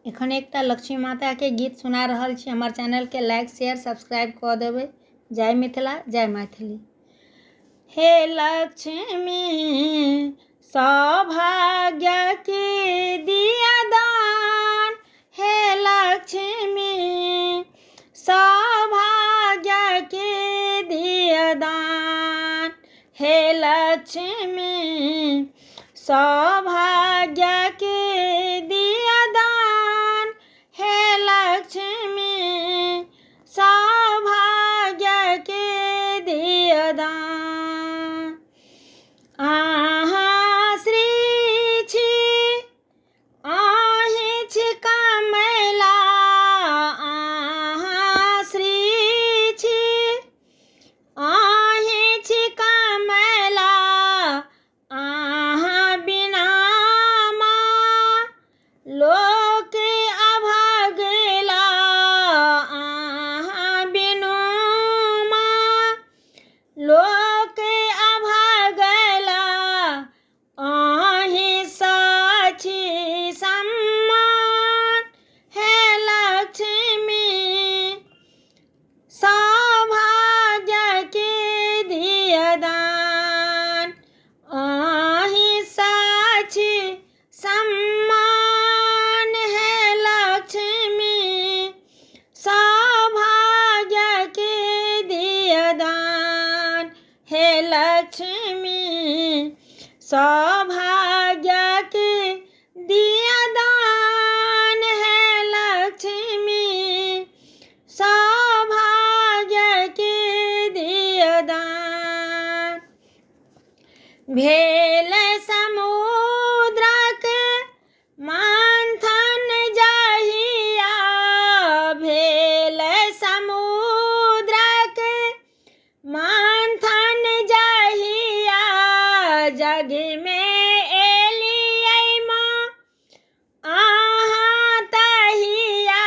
एखन एकटा लक्ष्मी माता के गीत सुना रहल छी। हमार चैनल के लाइक शेयर सब्सक्राइब कऽ देबै। जय मिथिला जय मैथिली। हे लक्ष्मी सौभाग्य के दिया दान, हे लक्ष्मी सौभाग्य के दिया दान, हे लक्ष्मी सौभाग्य के दिया दान, हे लक्ष्मी सौभाग्य के दिया दान। अहाँ श्री छी, अहीं छी कमला, अहाँ श्री छी, अहीं छी कमला, अहाँ बिना माँ लोक अभागला, अहाँ बिनु माँ लोक अभागला, अहीं साक्षी सम्मान, हे लक्ष्मी सौभाग्य के दिया दान, अहीं साक्षी सम्मान, हे लक्ष्मी सौभाग्य के दिया दान, हे लक्ष्मी सौभाग्य के दिया दान, हे लक्ष्मी सौभाग्य के दिया दान। भेल समुद्रक मंथन जहिया, भेल समुद्रक मंथन जहिया, जग में एलियै माँ अहाँ तहिया,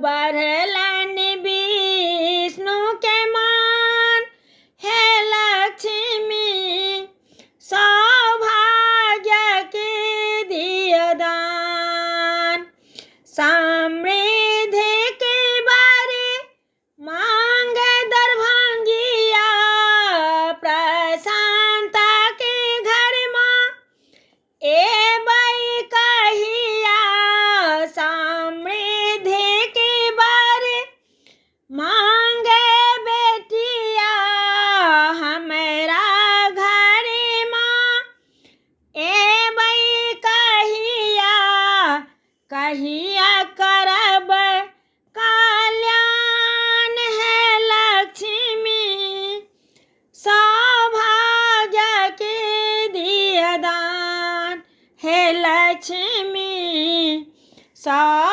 बढ़लन विष्णु के मान, हे लक्ष्मी सौभाग्य के दिया दान। समृद्धि के बारे मांग दरभंगिया, प्रशांता के घर माँ एबै कहिया, समृद्धि के बारे मांगे बेटिया, हमरा घर माँ एबै कहिया, कहिया करब कल्याण, हे लक्ष्मी सौभाग्य के दिया दान, हे लक्ष्मी सौ